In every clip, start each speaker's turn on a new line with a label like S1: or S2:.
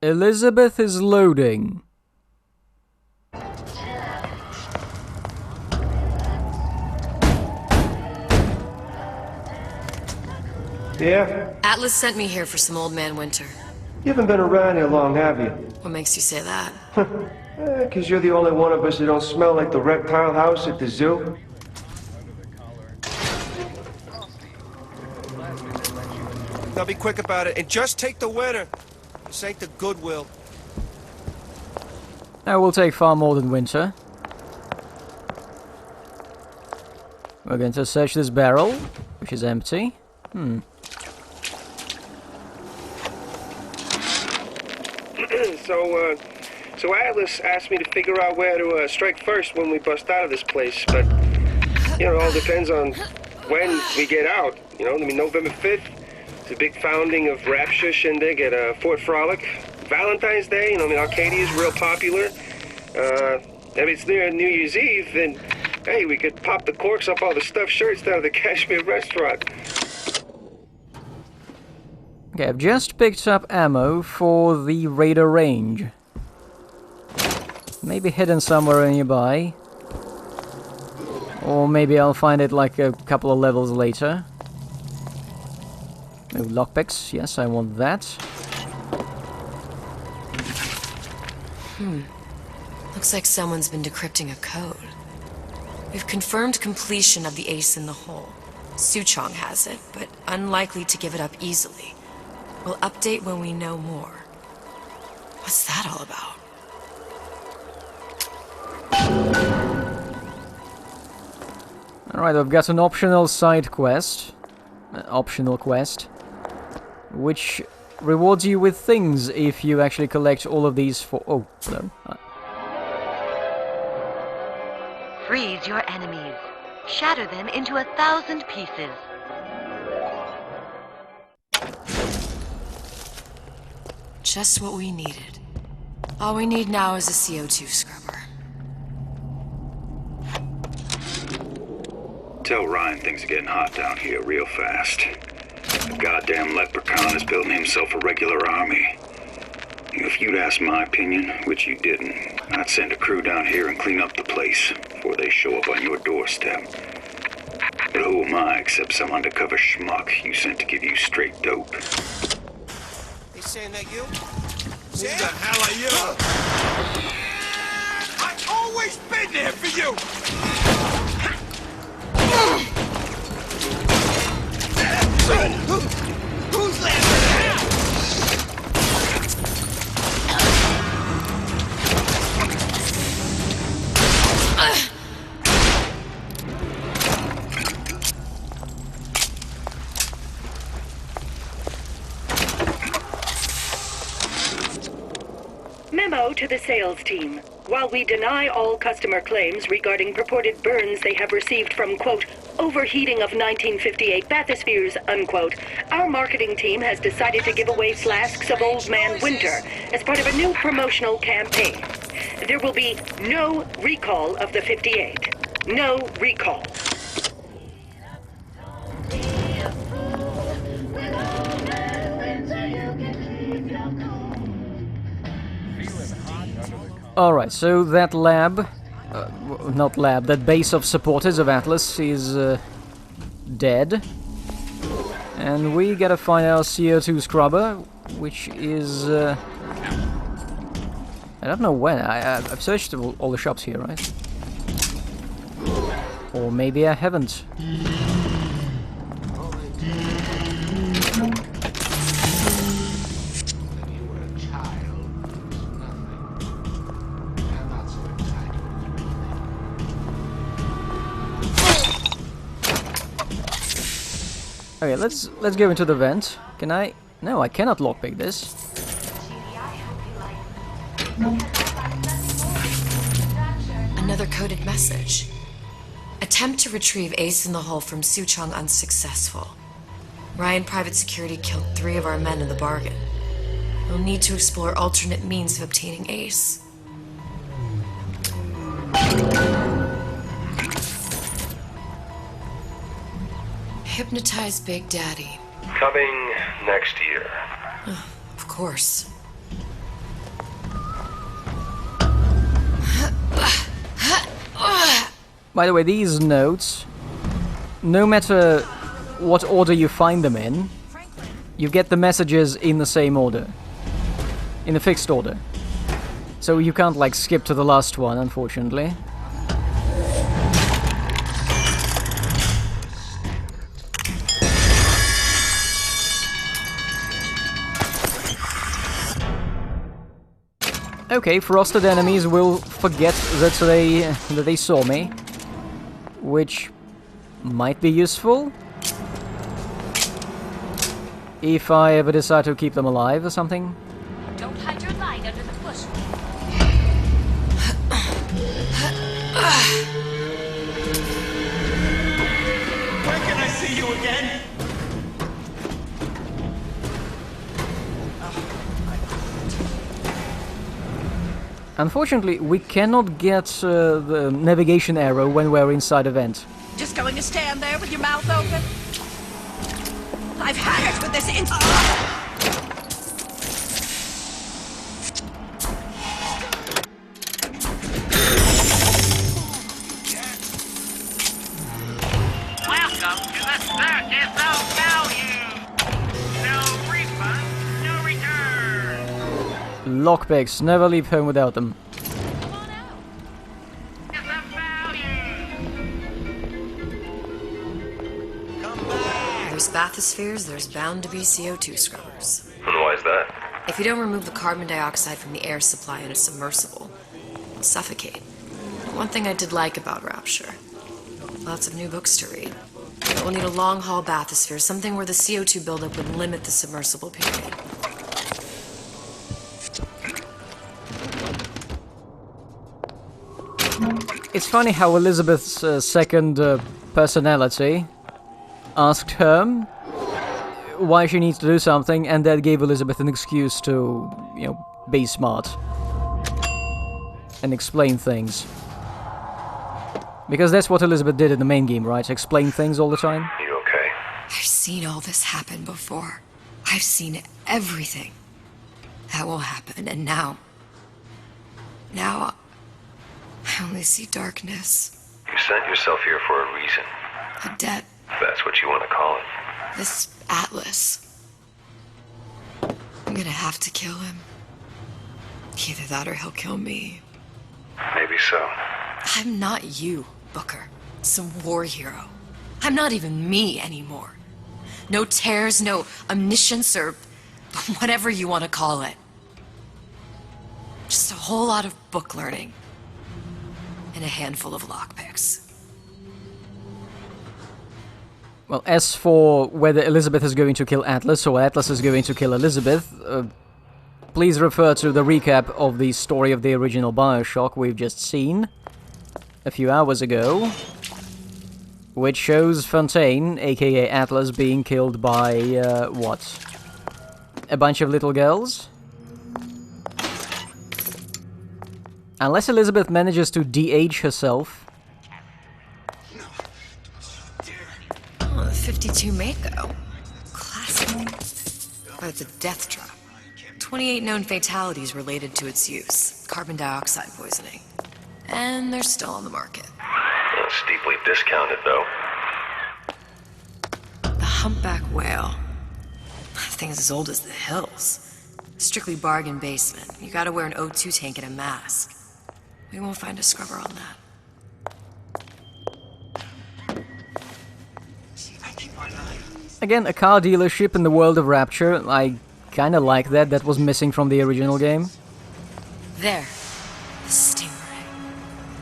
S1: Elizabeth is loading.
S2: Yeah?
S3: Atlas sent me here for some Old Man Winter.
S2: You haven't been around here long, have you?
S3: What makes you say that?
S2: 'Cause you're the only one of us that don't smell like the reptile house at the zoo.
S4: Now be quick about it and just take the winner. This ain't the Goodwill.
S1: I will take far more than winter. We're going to search this barrel, which is empty.
S2: So Atlas asked me to figure out where to strike first when we bust out of this place, but, it all depends on when we get out. November 5th, it's a big founding of Rapture Shindig at Fort Frolic. Valentine's Day, Arcadia's real popular. If it's near New Year's Eve, then, hey, we could pop the corks off all the stuffed shirts down at the Kashmir restaurant.
S1: Okay, I've just picked up ammo for the Raider range. Maybe hidden somewhere nearby. Or maybe I'll find it like a couple of levels later. Oh, lockpicks. Yes, I want that.
S3: Looks like someone's been decrypting a code. We've confirmed completion of the Ace in the Hole. Suchong has it, but unlikely to give it up easily. We'll update when we know more. What's that all about?
S1: Alright, I've got an optional side quest. Optional quest. Which rewards you with things if you actually collect all of these for... Oh, hello.
S5: Freeze your enemies. Shatter them into 1,000 pieces.
S3: Just what we needed. All we need now is a CO2 scrubber.
S6: Tell Ryan things are getting hot down here real fast. The goddamn leprechaun is building himself a regular army. If you'd asked my opinion, which you didn't, I'd send a crew down here and clean up the place before they show up on your doorstep. But who am I except some undercover schmuck you sent to give you straight dope?
S4: They saying that you?
S7: Who the hell are you? I've always been there for you! Who's laughing now?
S8: Memo to the sales team. While we deny all customer claims regarding purported burns they have received from, quote, overheating of 1958 bathyspheres, unquote, our marketing team has decided to give away flasks of Old Man Winter as part of a new promotional campaign. There will be no recall of the 58. No recall.
S1: Alright, so that lab... not lab, that base of supporters of Atlas is dead. And we gotta find our CO2 scrubber, which is... I don't know when. I've searched all the shops here, right? Or maybe I haven't. Okay, let's go into the vent. Can I? No, I cannot lockpick this.
S3: Another coded message. Attempt to retrieve Ace in the Hole from Suchong unsuccessful. Ryan Private Security killed 3 of our men in the bargain. We'll need to explore alternate means of obtaining Ace. Hypnotize Big Daddy.
S2: Coming next year.
S3: Of course.
S1: By the way, these notes, no matter what order you find them in, you get the messages in the same order. In a fixed order. So you can't, like, skip to the last one, unfortunately. Okay, frosted enemies will forget that they saw me, which might be useful if I ever decide to keep them alive or something.
S9: Don't hide your light under the bush.
S7: When can I see you again?
S1: Unfortunately, we cannot get the navigation arrow when we're inside a vent.
S9: Just going to stand there with your mouth open? I've had it with this
S10: Welcome to the Circus of Value! No refund, no return!
S1: Lockpicks, never leave home without them.
S10: Come on out! It's a value!
S3: There's bathyspheres, there's bound to be CO2 scrubbers.
S6: And why is that?
S3: If you don't remove the carbon dioxide from the air supply in a submersible, you'll suffocate. One thing I did like about Rapture, lots of new books to read. But we'll need a long-haul bathysphere, something where the CO2 buildup would limit the submersible period.
S1: It's funny how Elizabeth's second personality asked her why she needs to do something, and that gave Elizabeth an excuse to, you know, be smart and explain things. Because that's what Elizabeth did in the main game, right? Explain things all the time.
S6: You okay?
S3: I've seen all this happen before. I've seen everything. That will happen, and now I only see darkness.
S6: You sent yourself here for a reason.
S3: A debt.
S6: If that's what you want to call it.
S3: This Atlas. I'm gonna have to kill him. Either that or he'll kill me.
S6: Maybe so.
S3: I'm not you, Booker. Some war hero. I'm not even me anymore. No tears, no omniscience, or whatever you want to call it. Just a whole lot of book learning. And a handful of lockpicks.
S1: Well, as for whether Elizabeth is going to kill Atlas or Atlas is going to kill Elizabeth, please refer to the recap of the story of the original Bioshock we've just seen a few hours ago, which shows Fontaine, aka Atlas, being killed by, what? A bunch of little girls? Unless Elizabeth manages to de-age herself.
S3: Oh, the 52 Mako. Classic. But it's a death trap. 28 known fatalities related to its use. Carbon dioxide poisoning. And they're still on the market.
S6: Steeply discounted, though.
S3: The humpback whale. That thing is as old as the hills. Strictly bargain basement. You gotta wear an O2 tank and a mask. We won't find a scrubber on that.
S1: Again, a car dealership in the world of Rapture. I kinda like that. That was missing from the original game.
S3: There. The Stingray.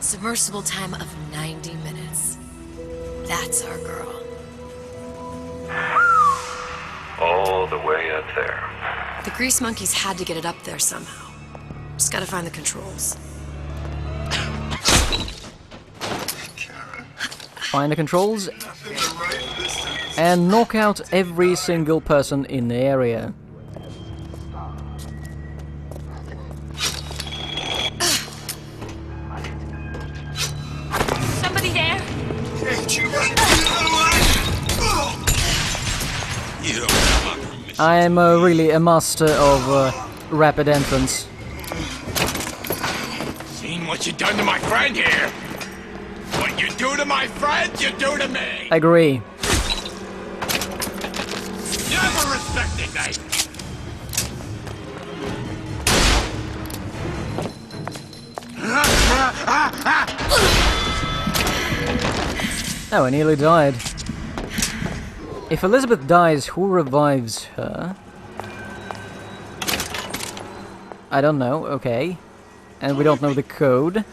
S3: Submersible time of 90 minutes. That's our girl.
S6: All the way up there.
S3: The Grease Monkeys had to get it up there somehow. Just gotta find the controls.
S1: Find the controls and knock out every single person in the area.
S9: Somebody there?
S1: I am really a master of rapid entrance.
S7: Seen what you done to my friend here? What What you do to my friends, you do to me!
S1: Agree.
S7: Never respected me!
S1: Oh, I nearly died. If Elizabeth dies, who revives her? I don't know, okay. And we don't know the code.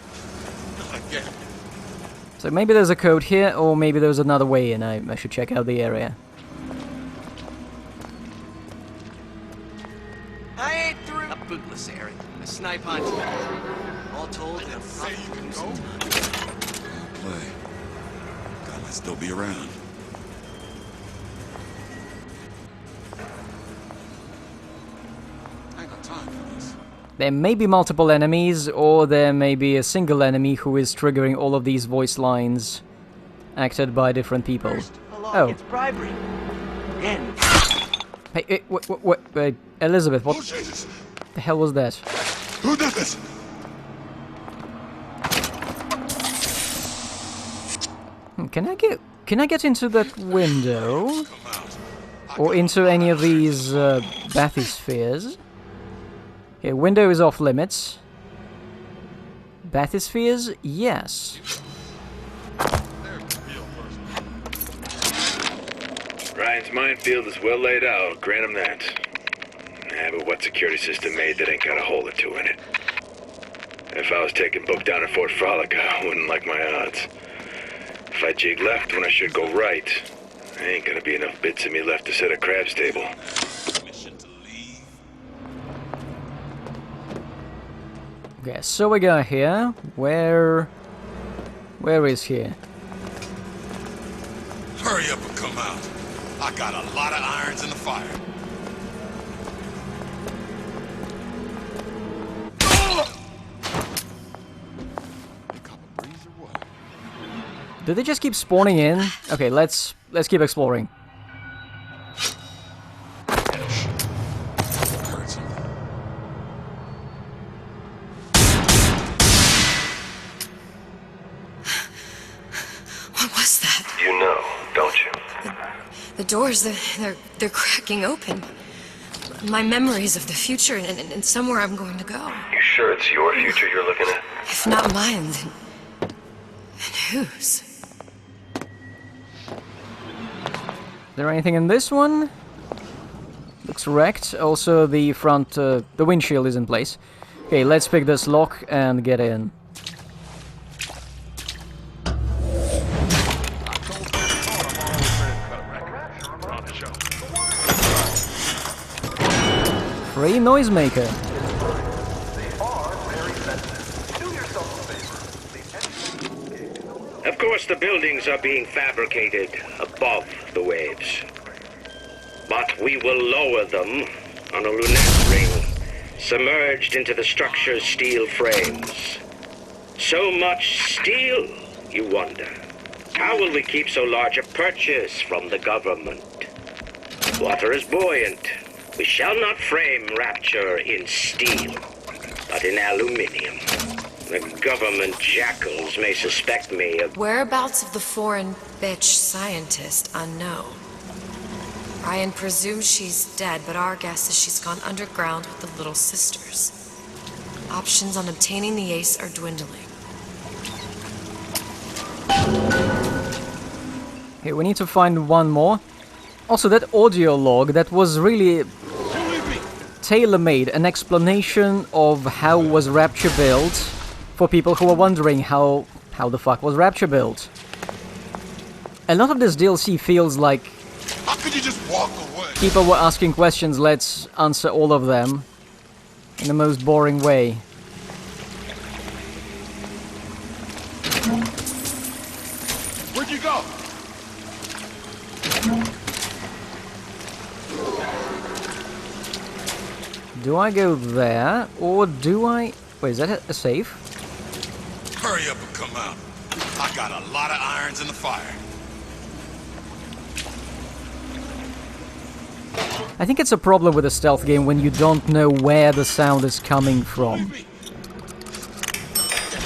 S1: So maybe there's a code here, or maybe there's another way in. I should check out the area.
S11: I ain't through. A bootless area. A snipe hunt. All told, they'll say you can go.
S12: Play. God, let's still be around. I ain't got time for this.
S1: There may be multiple enemies, or there may be a single enemy who is triggering all of these voice lines acted by different people. Oh.
S11: It's bribery. Again.
S1: Hey, wait, Elizabeth, what the hell was that?
S12: Who did this?
S1: Can I get into that window? Or into any of these bathyspheres? Okay, window is off limits. Bathyspheres? Yes.
S6: Ryan's minefield is well laid out, grant him that. But what security system made that ain't got a hole or two in it? If I was taking book down at Fort Frolic, I wouldn't like my odds. If I jig left when I should go right, there ain't gonna be enough bits of me left to set a crab's table.
S1: Okay, so we got here. Where is here?
S12: Hurry up and come out. I got a lot of irons in the fire.
S1: Did they just keep spawning in? Okay, let's keep exploring.
S3: What was that?
S2: You know, don't you?
S3: The doors, they're cracking open. My memories of the future and somewhere I'm going to go.
S2: You sure it's your future you're looking at?
S3: If not mine, then whose?
S1: Is there anything in this one? Looks wrecked. Also, the front, the windshield is in place. Okay, let's pick this lock and get in. Free noisemaker.
S2: Of course, the buildings are being fabricated above the waves. But we will lower them on a lunette ring, submerged into the structure's steel frames. So much steel, you wonder. How will we keep so large a purchase from the government? Water is buoyant. We shall not frame Rapture in steel, but in aluminium. The government jackals may suspect me of...
S3: Whereabouts of the foreign bitch scientist unknown. Ryan presumes she's dead, but our guess is she's gone underground with the Little Sisters. Options on obtaining the ace are dwindling.
S1: Okay, we need to find one more. Also, that audio log, that was really tailor-made, an explanation of how was Rapture built, for people who are wondering how the fuck was Rapture built. A lot of this DLC feels like
S12: how could you just walk away?
S1: People were asking questions, let's answer all of them in the most boring way.
S12: Where'd you go?
S1: Do I go there, or do I... Wait, is that a safe?
S12: Hurry up and come out. I got a lot of irons in the fire.
S1: I think it's a problem with a stealth game when you don't know where the sound is coming from.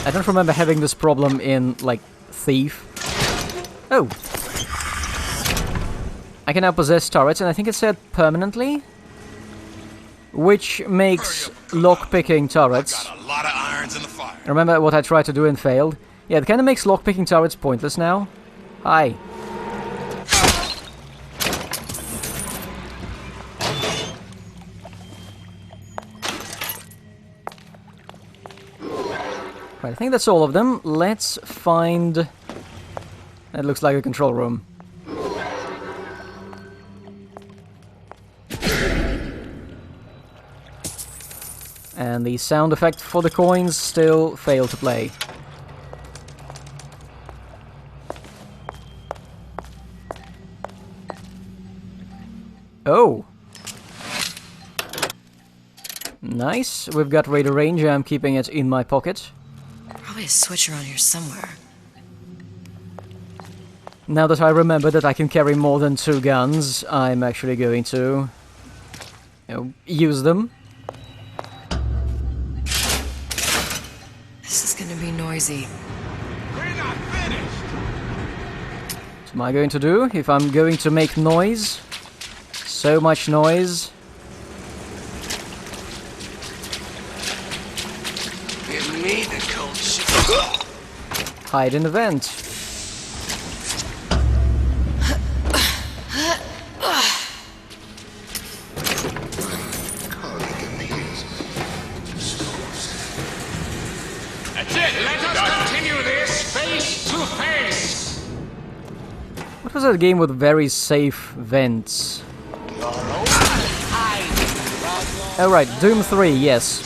S1: I don't remember having this problem in, like, thief. Oh! I can now possess turrets, and I think it said permanently? Which makes lockpicking turrets...
S12: Got a lot of irons in the fire.
S1: Remember what I tried to do and failed? Yeah, it kinda makes lockpicking turrets pointless now. Hi. Right, I think that's all of them. Let's find... That looks like a control room. And the sound effect for the coins still fail to play. Oh! Nice, we've got Raider range, I'm keeping it in my pocket.
S3: Probably a switch around here somewhere.
S1: Now that I remember that I can carry more than 2 guns, I'm actually going to... use them.
S3: This is gonna be noisy.
S12: We're not finished.
S1: What am I going to do if I'm going to make noise? So much noise.
S11: Give me the cold shit.
S1: Hide in the vent.
S7: That's it. Let us continue this face to face.
S1: What was that game with very safe vents? Oh right, Doom 3, yes.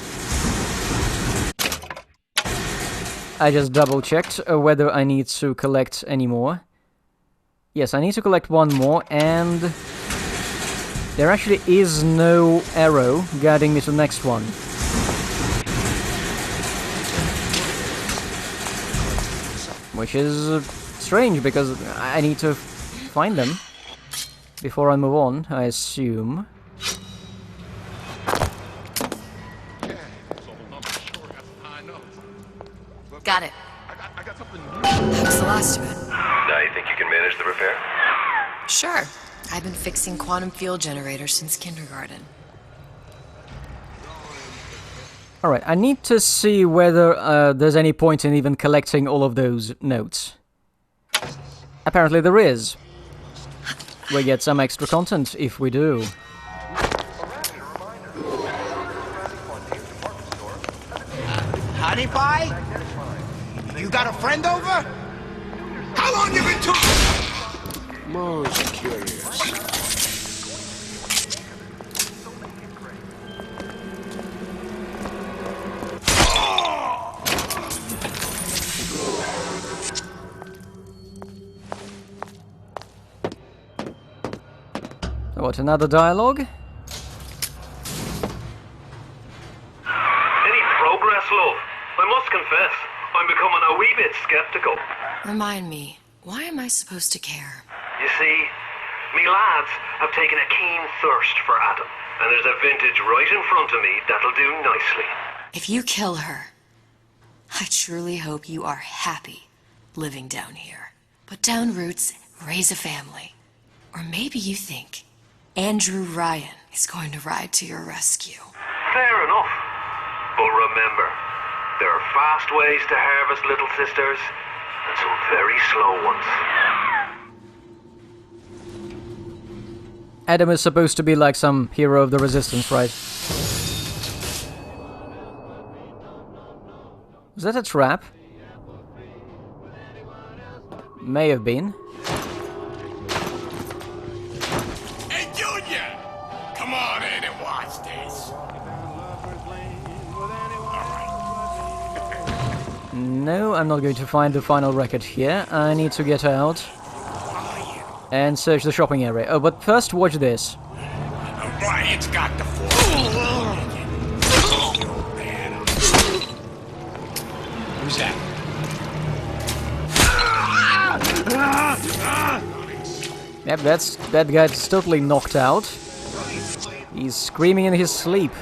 S1: I just double-checked whether I need to collect any more. Yes, I need to collect one more, and... there actually is no arrow guiding me to the next one. Which is strange, because I need to find them before I move on, I assume.
S3: Got it. That was the last of it.
S13: Now you think you can manage the repair?
S3: Sure. I've been fixing quantum field generators since kindergarten.
S1: Alright, I need to see whether there's any point in even collecting all of those notes. Apparently there is. We get some extra content if we do.
S7: Honey pie? You got a friend over? How long you been
S14: Most curious.
S1: What, another dialogue?
S13: Any progress, love? I must confess, I'm becoming a wee bit skeptical.
S3: Remind me, why am I supposed to care?
S13: You see, me lads have taken a keen thirst for Adam, and there's a vintage right in front of me that'll do nicely.
S3: If you kill her, I truly hope you are happy living down here. Put down roots, raise a family. Or maybe you think Andrew Ryan is going to ride to your rescue.
S13: Fair enough. But remember, there are fast ways to harvest little sisters, and some very slow ones.
S1: Adam is supposed to be like some hero of the resistance, right? Was that a trap? May have been.
S12: Hey, Junior! Come on in and watch this.
S1: No, I'm not going to find the final record here. I need to get out and search the shopping area. Oh, but first watch this.
S12: Ryan's got the force.
S7: Who's that?
S1: Yep, that guy's totally knocked out. He's screaming in his sleep.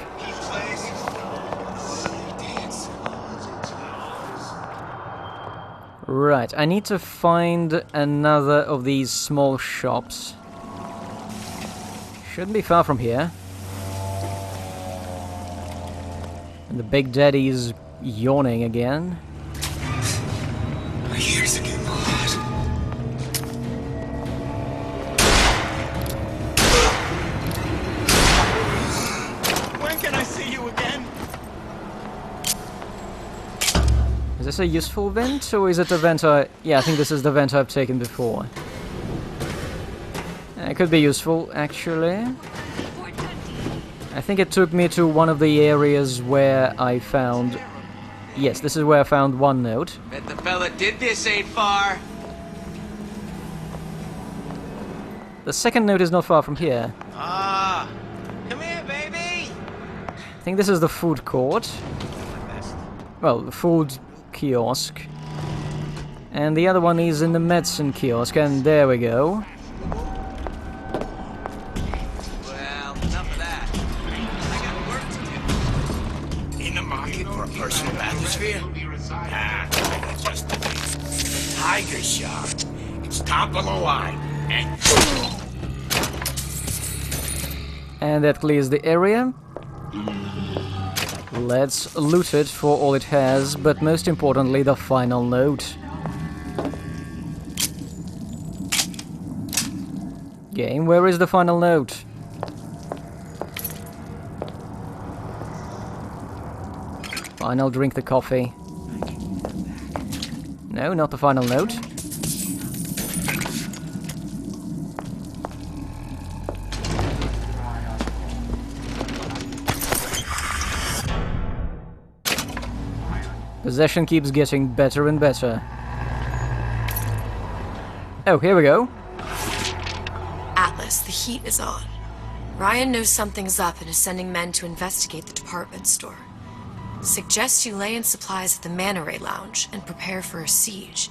S1: Right, I need to find another of these small shops. Shouldn't be far from here. And the Big Daddy's yawning again.
S12: My ears are getting hot.
S7: When can I see you again?
S1: Is this a useful vent, or is it a vent I... Yeah, I think this is the vent I've taken before. It could be useful, actually. I think it took me to one of the areas where I found... Yes, this is where I found one note.
S11: Bet the fella did this ain't far.
S1: The second note is not far from here.
S11: Ah, come here, baby.
S1: I think this is the food court. Well, the food kiosk. And the other one is in the medicine kiosk, and there we go.
S11: Well, enough of that. I got work to do.
S7: In the market for a personal bathysphere? Nah, it's just a tiger shark. It's top of the line.
S1: And that clears the area. Let's loot it for all it has, but most importantly, the final note. Game, where is the final note? Fine, I'll drink the coffee. No, not the final note. Possession keeps getting better and better. Oh, here we go.
S3: Atlas, the heat is on. Ryan knows something's up and is sending men to investigate the department store. Suggests you lay in supplies at the Manta Ray Lounge and prepare for a siege.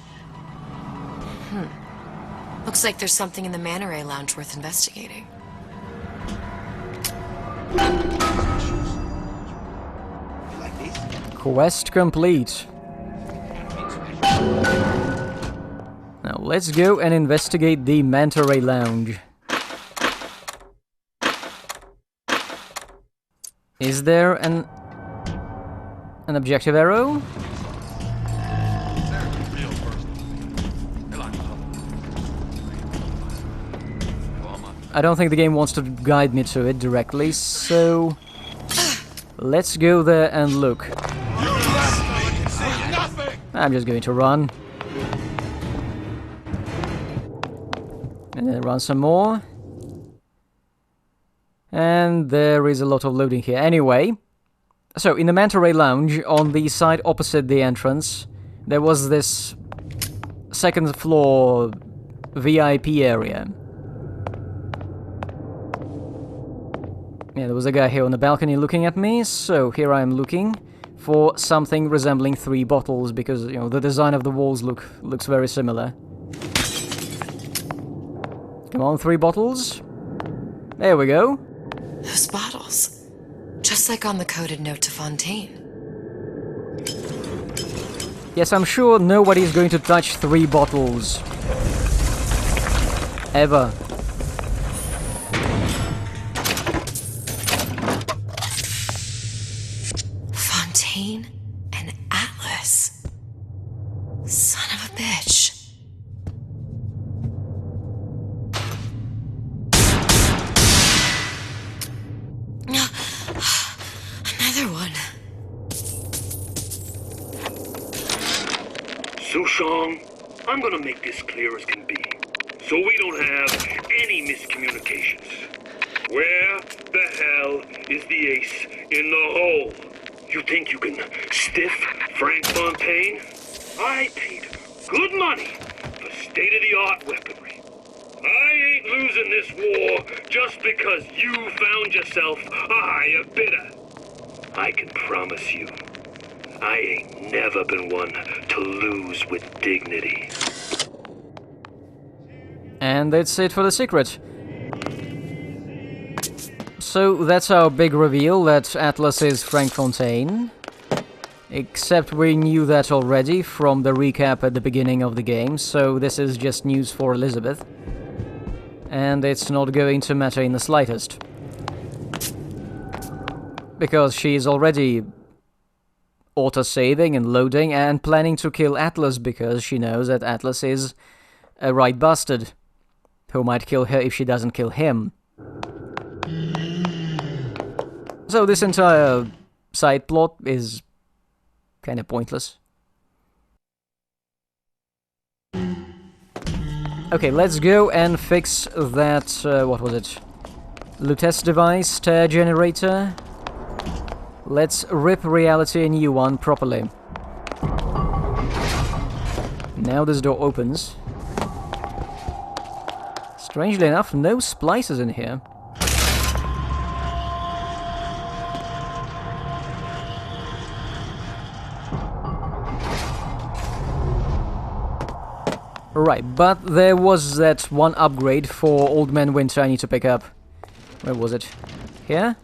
S3: Looks like there's something in the Manta Ray Lounge worth investigating.
S1: Quest complete. Now let's go and investigate the Manta Ray Lounge. Is there an objective arrow? I don't think the game wants to guide me to it directly, so let's go there and look. I'm just going to run. And then run some more. And there is a lot of loading here. Anyway, so in the Manta Ray Lounge, on the side opposite the entrance, there was this second floor VIP area. Yeah, there was a guy here on the balcony looking at me, so here I am looking for something resembling 3 bottles, because, you know, the design of the walls looks very similar. Come on, 3 bottles. There we go.
S3: Those bottles. Just like on the coded note to Fontaine.
S1: Yes, I'm sure nobody's going to touch 3 bottles. Ever.
S3: Fontaine and Atlas. Son of a bitch. Another one.
S13: Sushong, I'm gonna make this clear as can be, so we don't have any miscommunications. Where the hell is the ace in the hole? You think you can stiff Frank Fontaine? I paid good money for state-of-the-art weaponry. I ain't losing this war just because you found yourself a higher bidder. I can promise you, I ain't never been one to lose with dignity.
S1: And that's it for the secret. So that's our big reveal, that Atlas is Frank Fontaine. Except we knew that already from the recap at the beginning of the game, so this is just news for Elizabeth. And it's not going to matter in the slightest. Because she is already auto-saving and loading and planning to kill Atlas because she knows that Atlas is a right bastard who might kill her if she doesn't kill him. So this entire side plot is kind of pointless. Okay, let's go and fix that, what was it? Lutece device, tear generator. Let's rip reality a new one properly. Now this door opens. Strangely enough, no splicers in here. Right, but there was that one upgrade for Old Man Winter I need to pick up. Where was it? Here?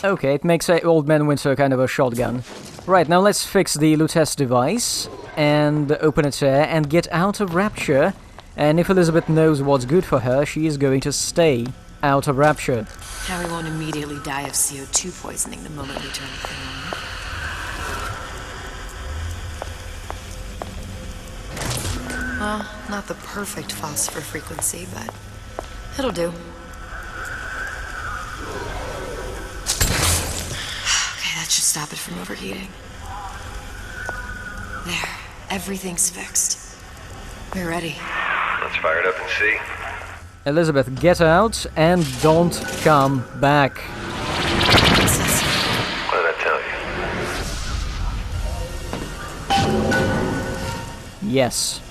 S1: Okay, it makes Old Man Winter kind of a shotgun. Right, now let's fix the Lutece device and open a tear and get out of Rapture. And if Elizabeth knows what's good for her, she is going to stay out of Rapture.
S3: Harry won't immediately die of CO2 poisoning the moment we turn the thing on. Well, not the perfect phosphor frequency, but it'll do. Okay, that should stop it from overheating. There, everything's fixed. We're ready.
S15: Let's fire it up and see.
S1: Elizabeth, get out and don't come back.
S15: What did I tell you?
S1: Yes.